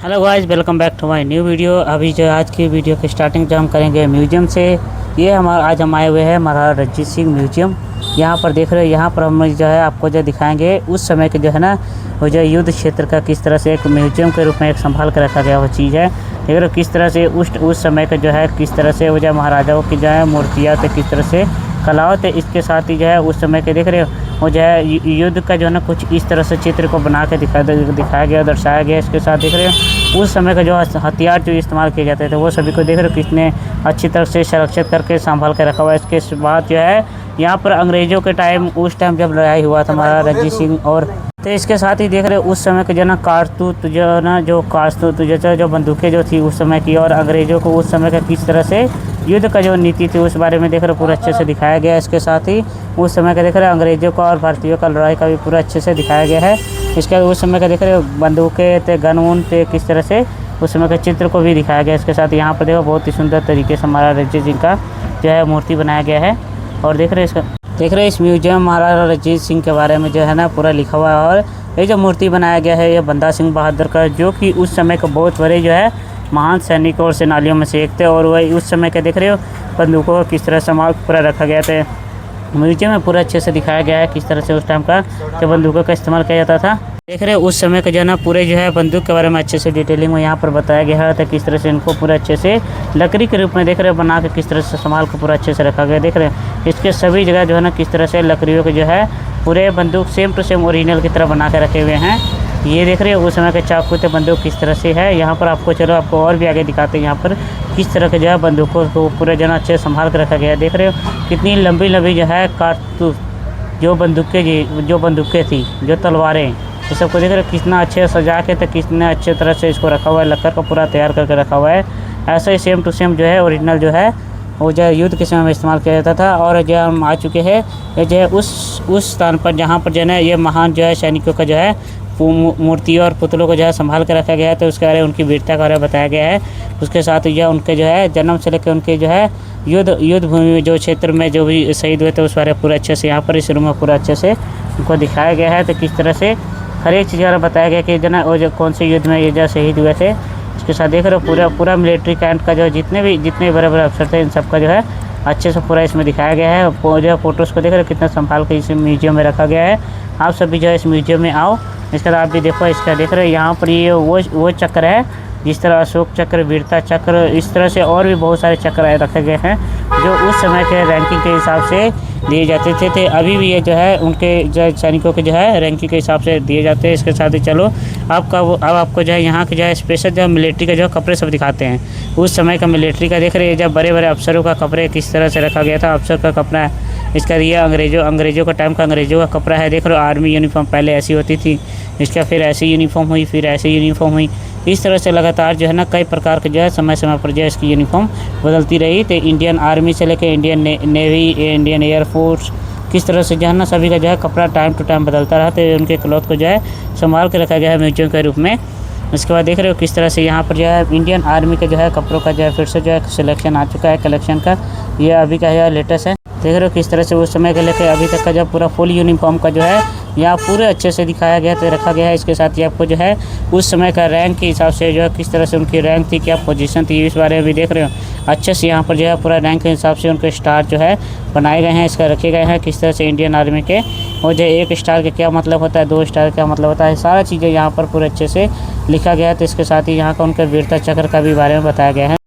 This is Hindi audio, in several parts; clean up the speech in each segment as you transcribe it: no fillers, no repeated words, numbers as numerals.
Hello guys, welcome back to my new video. अभी जो आज की वीडियो की स्टार्टिंग जो हम करेंगे म्यूजियम से। ये हमारा आज हम आए हुए हैं महाराजा रणजीत सिंह म्यूजियम। यहाँ पर देख रहे हो, यहाँ पर हम जो है आपको जो दिखाएंगे उस समय के जो है ना वो जो युद्ध क्षेत्र का किस तरह से एक म्यूजियम के रूप में एक संभाल कर रखा गया वो चीज़ है। देख रहे हो किस तरह से उस समय का जो है किस तरह से वो जो महाराजाओं की जो है मूर्तियाँ थे, किस तरह से कलाओं थे। इसके साथ ही जो है उस समय के देख रहे हो वो जो है युद्ध का जो है ना कुछ इस तरह से चित्र को बना के दिखाया गया, दर्शाया गया। इसके साथ देख रहे हो उस समय का जो हथियार जो इस्तेमाल किए जाते थे वो सभी को देख रहे हो कितने अच्छी तरह से संरक्षित करके संभाल के रखा हुआ है। इसके बाद जो है यहाँ पर अंग्रेज़ों के टाइम उस टाइम जब लड़ाई हुआ था महाराजा रणजीत सिंह और तो इसके साथ ही देख रहे हो उस समय के जो ना कारतूस जो ना जो कारतूस जो बंदूकें जो थी उस समय की, और अंग्रेज़ों को उस समय का किस तरह से युद्ध का जो नीति थी उस बारे में देख रहे हो पूरा अच्छे से दिखाया गया है। इसके साथ ही उस समय का देख रहे हो अंग्रेज़ों का और भारतीयों का लड़ाई का भी पूरा अच्छे से दिखाया गया है। इसके उस समय का देख रहे हो बंदूकें थे, गन वून थे, किस तरह से उस समय के चित्र को भी दिखाया गया। इसके साथ यहाँ पर देखो बहुत ही सुंदर तरीके से महाराजा रणजीत सिंह का जो है मूर्ति बनाया गया है। और देख रहे हो इस म्यूजियम महाराजा रणजीत सिंह के बारे में जो है ना पूरा लिखा हुआ है। और ये जो मूर्ति बनाया गया है ये बंदा सिंह बहादुर का, जो कि उस समय का बहुत बड़े जो है महान सैनिकों और सेनानियों में से एक थे। और वही उस समय के देख रहे हो बंदूकों को किस तरह संभाल पूरा रखा गया था। म्यूजियम में पूरा अच्छे से दिखाया गया है किस तरह से उस टाइम का जो बंदूकों का इस्तेमाल किया जाता था। देख रहे हो उस समय का जो है ना पूरे जो है बंदूक के बारे में अच्छे से डिटेलिंग में यहाँ पर बताया गया है। तो किस तरह से इनको पूरा अच्छे से लकड़ी के रूप में देख रहे हो बना के किस तरह से संभाल कर पूरा अच्छे से रखा गया। देख रहे हो इसके सभी जगह जो है ना किस तरह से लकड़ियों के जो है पूरे बंदूक सेम टू सेम ओरिजिनल की तरह बना के रखे हुए हैं। ये देख रहे हो उस समय के चाकू थे, बंदूक किस तरह से है। यहाँ पर आपको चलो आपको और भी आगे दिखाते हैं यहाँ पर किस तरह के जो है बंदूकों को पूरे जो है अच्छे से संभाल कर रखा गया है। देख रहे हो कितनी लंबी लंबी जो है कारतूस जो बंदूकें थी, जो तलवारें, ये सबको देख रहे हो कितना अच्छे सजा के तो कितने अच्छे तरह से इसको रखा हुआ है, लक्कर को पूरा तैयार करके रखा हुआ है। ऐसा ही सेम टू सेम जो है ओरिजिनल जो है वो जो युद्ध के समय में इस्तेमाल किया जाता था। और जो हम आ चुके हैं ये जो है उस स्थान पर जहाँ पर जो है ना ये महान जो है सैनिकों का जो है मूर्ति और पुतलों को जो है संभाल कर रखा गया है। तो उसके बारे में उनकी वीरता के बारे में बताया गया है। उसके साथ जो उनके जो है जन्म से लेकर उनके जो है युद्ध भूमि में जो क्षेत्र में जो भी शहीद हुए थे उस बारे में पूरा अच्छे से यहाँ पर इस रूम में पूरा अच्छे से उनको दिखाया गया है। तो किस तरह से हर एक चीज़ का बताया गया कि जो ना वो जो कौन से युद्ध में ये जो शहीद हुए थे। इसके साथ देख रहे हो पूरा मिलिट्री कैंट का जो जितने बड़े बड़े अफसर थे इन सब का जो है अच्छे से पूरा इसमें दिखाया गया है। जो फोटोज़ को देख रहे हो कितना संभाल के इस म्यूजियम में रखा गया है। आप सभी जो है इस म्यूजियम में आओ। इसके बाद आप भी देखो, इसका देख रहे हो यहाँ पर ये वो चक्र है जिस तरह अशोक चक्र, वीरता चक्र, इस तरह से और भी बहुत सारे चक्र रखे गए हैं जो उस समय के रैंकिंग के हिसाब से दिए जाते थे। अभी भी ये जो है उनके जो सैनिकों के जो है रैंकिंग के हिसाब से दिए जाते हैं। इसके साथ ही चलो अब आपको जो है यहाँ के जो है स्पेशल जो मिलिट्री के जो कपड़े सब दिखाते हैं। उस समय का मिलिट्री का देख रहे हैं जब बड़े बड़े अफसरों का कपड़े किस तरह से रखा गया था। अफसर का कपड़ा है, इसका ये अंग्रेज़ों का टाइम का अंग्रेज़ों का कपड़ा है। देख रहे हो आर्मी यूनिफॉर्म पहले ऐसी होती थी, इसका फिर ऐसी यूनिफॉर्म हुई, फिर ऐसी यूनिफॉर्म हुई। इस तरह से लगातार जो है ना कई प्रकार के जो है समय समय पर जो है इसकी यूनिफॉर्म बदलती रही। तो इंडियन आर्मी से लेकर इंडियन नेवी, इंडियन एयरफोर्स, किस तरह से जो है ना सभी का जो है कपड़ा टाइम टू टाइम बदलता रहा। तो उनके क्लॉथ को जो है संभाल के रखा गया है म्यूजियम के रूप में। उसके बाद देख रहे हो किस तरह से यहाँ पर जो है इंडियन आर्मी के जो है कपड़ों का जो है फिर से जो है सिलेक्शन आ चुका है कलेक्शन का। ये अभी का है लेटेस्ट है। देख रहे हो किस तरह से उस समय के लेकर अभी तक का जो पूरा फुल यूनिफॉर्म का जो है यहाँ पूरे अच्छे से दिखाया गया तो रखा गया है। इसके साथ ही आपको जो है उस समय का रैंक के हिसाब से जो है किस तरह से उनकी रैंक थी, क्या पोजीशन थी, इस बारे में भी देख रहे हो अच्छे से यहाँ पर जो है पूरा रैंक के हिसाब से उनके स्टार जो है बनाए गए हैं, इसका रखे गए हैं किस तरह से इंडियन आर्मी के। और जो एक स्टार का क्या मतलब होता है, 2 स्टार का क्या मतलब होता है, सारा चीज़ें यहाँ पर पूरे अच्छे से लिखा गया है। तो इसके साथ ही यहाँ का उनके वीरता चक्र का भी बारे में बताया गया है।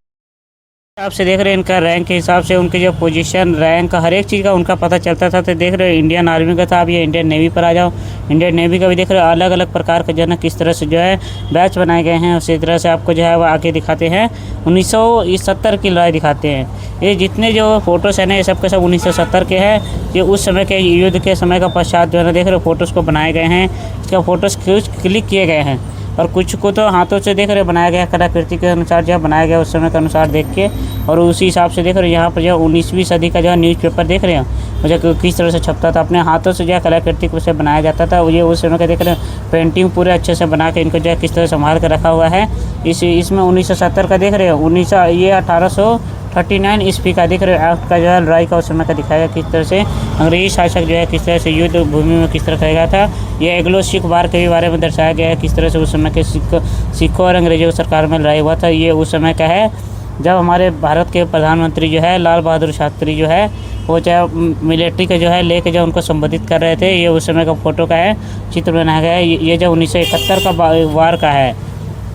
आपसे देख रहे हैं इनका रैंक के हिसाब से उनके जो पोजीशन, रैंक, हर एक चीज़ का उनका पता चलता था। तो देख रहे हो इंडियन आर्मी का था, अब ये इंडियन नेवी पर आ जाओ। इंडियन नेवी का भी देख रहे हो अलग अलग प्रकार के जो है ना किस तरह से जो है बैच बनाए गए हैं। उसी तरह से आपको जो है वो आगे दिखाते हैं 1970 की लड़ाई दिखाते हैं। ये जितने जो फोटोज़ हैं ना ये सब के सब 1970 के हैं। ये उस समय के युद्ध के समय का पश्चात जो है ना देख रहे हो फ़ोटोज़ को बनाए गए हैं। इसका फ़ोटोज़ क्लिक किए गए हैं और कुछ को तो हाथों से देख रहे बनाया गया, कलाकृति के अनुसार जो बनाया गया उस समय के अनुसार देख के। और उसी हिसाब से देख रहे हो यहाँ पर जो 19वीं सदी का जो न्यूज़पेपर देख रहे हैं मुझे किस तरह से छपता था, अपने हाथों से जो कलाकृति को से बनाया जाता था। ये उस समय का देख रहे हैं पेंटिंग पूरे अच्छे से बना के इनको जो है किस तरह संभाल कर रखा हुआ है। इसमें 1970 का देख रहे हो, ये 18 39 ईस्वी का दिख रहा है एक्ट का जो है लड़ाई का उस समय का दिखाया गया, किस तरह से अंग्रेजी शासक जो है किस तरह से युद्ध भूमि में किस तरह किया गया था। ये एंग्लो सिख वार के बारे में दर्शाया गया है, किस तरह से उस समय के सिखों और अंग्रेजों की सरकार में लड़ाई हुआ था। ये उस समय का है जब हमारे भारत के प्रधानमंत्री जो है लाल बहादुर शास्त्री जो है वो जो मिलिट्री का जो है लेके जो उनको संबोधित कर रहे थे। ये उस समय का फ़ोटो का है, चित्र बनाया गया है। ये जो 1971 का वार का है,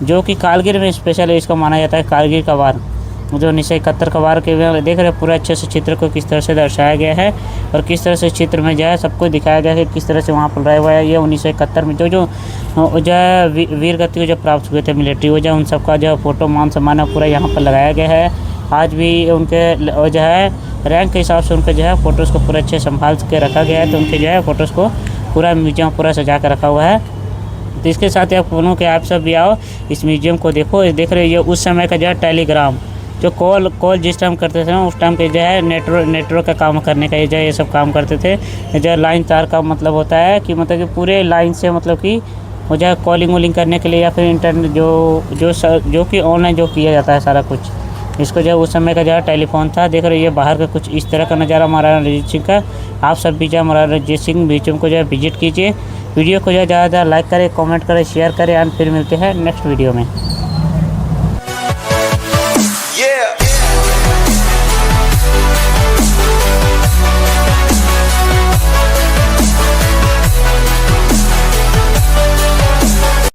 जो कि कारगिल में स्पेशल इसको माना जाता है, कारगिल का वार जो 1971 का वार के देख रहे हैं। पूरा अच्छे से चित्र को किस तरह से दर्शाया गया है और किस तरह से चित्र में जो है सबको दिखाया गया है किस तरह से वहाँ पर लड़ाई हुआ है। ये 1971 में जो है वीर गति को जो प्राप्त हुए थे मिलिट्री, वो जो उन सबका जो फोटो मान सम्मान पूरा यहाँ पर लगाया गया है। आज भी उनके जो है रैंक के हिसाब से उनके जो है फ़ोटोज़ को पूरा अच्छे संभाल के रखा गया है। तो उनके जो है फ़ोटोज़ को पूरा म्यूजियम पूरा सजा कर रखा हुआ है। तो इसके साथ ही आप बोलूँ कि आप सब भी आओ इस म्यूजियम को देखो। देख रहे ये उस समय का जो है टेलीग्राम जो कॉल जिस टाइम करते थे उस टाइम पे जो है नेटवर्क का काम करने का ये सब काम करते थे। जो लाइन तार का मतलब होता है कि मतलब कि पूरे लाइन से मतलब कि वो जो है कॉलिंग वॉलिंग करने के लिए या फिर इंटरनेट जो कि ऑनलाइन जो किया जाता है सारा कुछ, इसको जो उस समय का जो है टेलीफोन था। देख रहे ये बाहर का कुछ इस तरह का नज़ारा महाराजा रणजीत सिंह का। आप सब भी जो है महाराजा रणजीत सिंह म्यूजियम को जो है विजिट कीजिए। वीडियो को जो है ज़्यादा लाइक करें, कमेंट करें, शेयर करें एंड फिर मिलते हैं नेक्स्ट वीडियो में।